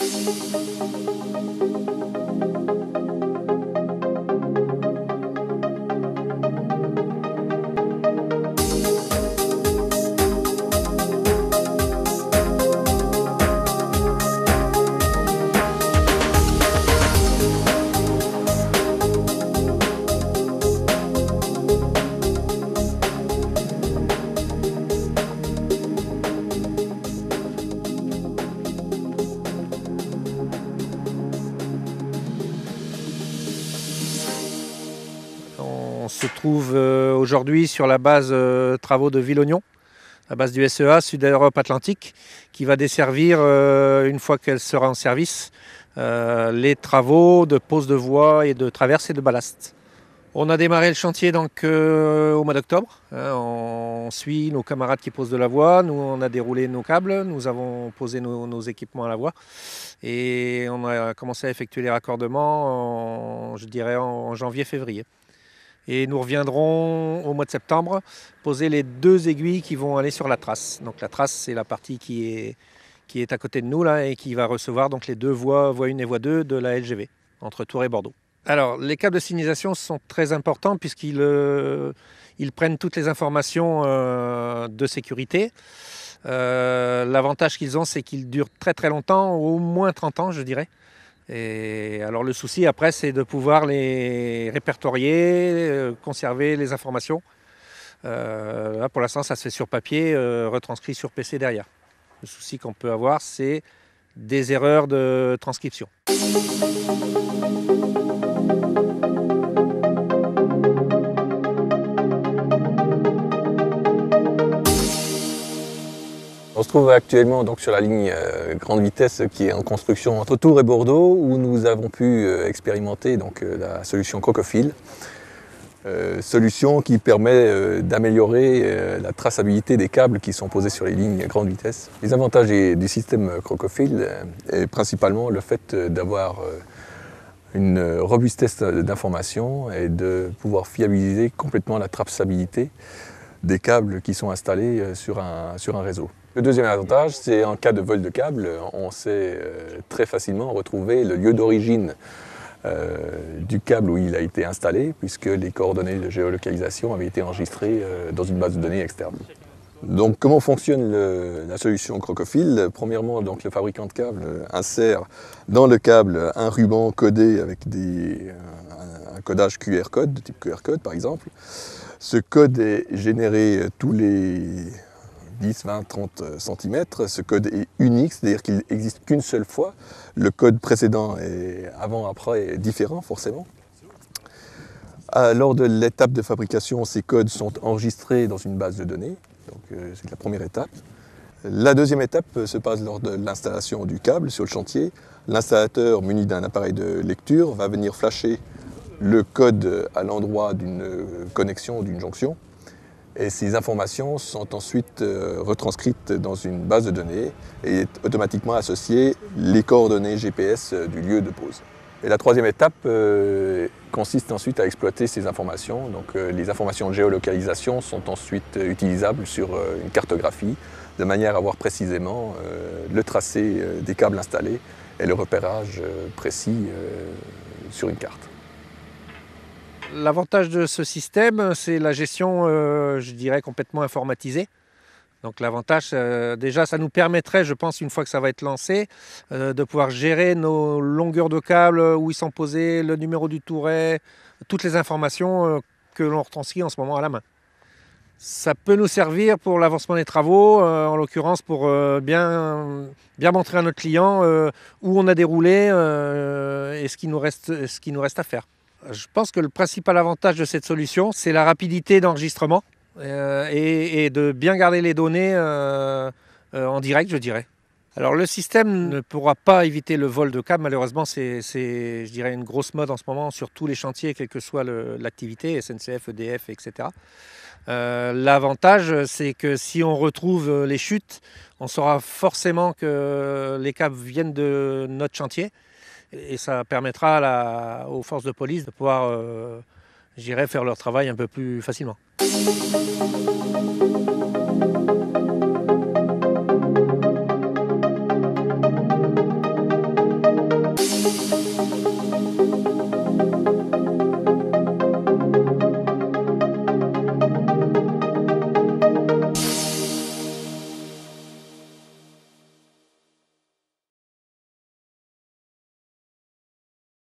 On se trouve aujourd'hui sur la base travaux de Villognon, la base du SEA, Sud-Europe Atlantique, qui va desservir, une fois qu'elle sera en service, les travaux de pose de voies et de traverse et de ballast. On a démarré le chantier donc, au mois d'octobre. On suit nos camarades qui posent de la voie, nous on a déroulé nos câbles, nous avons posé nos équipements à la voie et on a commencé à effectuer les raccordements, je dirais en janvier-février. Et nous reviendrons au mois de septembre poser les 2 aiguilles qui vont aller sur la trace. Donc la trace, c'est la partie qui est à côté de nous là, et qui va recevoir donc les 2 voies 1 et voie 2 de la LGV, entre Tours et Bordeaux. Alors les câbles de signalisation sont très importants puisqu'ils prennent toutes les informations de sécurité. L'avantage qu'ils ont, c'est qu'ils durent très très longtemps, au moins 30 ans je dirais. Et alors le souci après, c'est de pouvoir les répertorier, conserver les informations. Là pour l'instant ça se fait sur papier, retranscrit sur PC derrière. Le souci qu'on peut avoir, c'est des erreurs de transcription. On se trouve actuellement donc sur la ligne grande vitesse qui est en construction entre Tours et Bordeaux, où nous avons pu expérimenter donc, la solution Crocophile. Solution qui permet d'améliorer la traçabilité des câbles qui sont posés sur les lignes grande vitesse. Les avantages du système Crocophile est principalement le fait d'avoir une robustesse d'information et de pouvoir fiabiliser complètement la traçabilité des câbles qui sont installés sur un réseau. Le deuxième avantage, c'est en cas de vol de câble, on sait très facilement retrouver le lieu d'origine du câble où il a été installé, puisque les coordonnées de géolocalisation avaient été enregistrées dans une base de données externe. Donc comment fonctionne la solution Crocophile? Premièrement, donc, le fabricant de câbles insère dans le câble un ruban codé avec un codage QR code, de type QR code par exemple. Ce code est généré tous les 10, 20, 30 cm. Ce code est unique, c'est-à-dire qu'il n'existe qu'une seule fois. Le code précédent et avant-après est différent forcément. Lors de l'étape de fabrication, ces codes sont enregistrés dans une base de données. C'est la première étape. La deuxième étape se passe lors de l'installation du câble sur le chantier. L'installateur muni d'un appareil de lecture va venir flasher le code à l'endroit d'une connexion, d'une jonction. Et ces informations sont ensuite retranscrites dans une base de données et automatiquement associées les coordonnées GPS du lieu de pose. Et la troisième étape consiste ensuite à exploiter ces informations. Donc, les informations de géolocalisation sont ensuite utilisables sur une cartographie de manière à voir précisément le tracé des câbles installés et le repérage précis sur une carte. L'avantage de ce système, c'est la gestion, je dirais, complètement informatisée. Donc l'avantage, déjà, ça nous permettrait, je pense, une fois que ça va être lancé, de pouvoir gérer nos longueurs de câbles, où ils sont posés, le numéro du touret, toutes les informations que l'on retranscrit en ce moment à la main. Ça peut nous servir pour l'avancement des travaux, en l'occurrence pour bien montrer à notre client où on a déroulé et ce qu'il nous reste à faire. Je pense que le principal avantage de cette solution, c'est la rapidité d'enregistrement et de bien garder les données en direct, je dirais. Alors le système ne pourra pas éviter le vol de câbles, malheureusement c'est je dirais une grosse mode en ce moment sur tous les chantiers, quelle que soit l'activité, SNCF, EDF, etc. L'avantage, c'est que si on retrouve les chutes, on saura forcément que les câbles viennent de notre chantier. Et ça permettra aux forces de police de pouvoir, faire leur travail un peu plus facilement.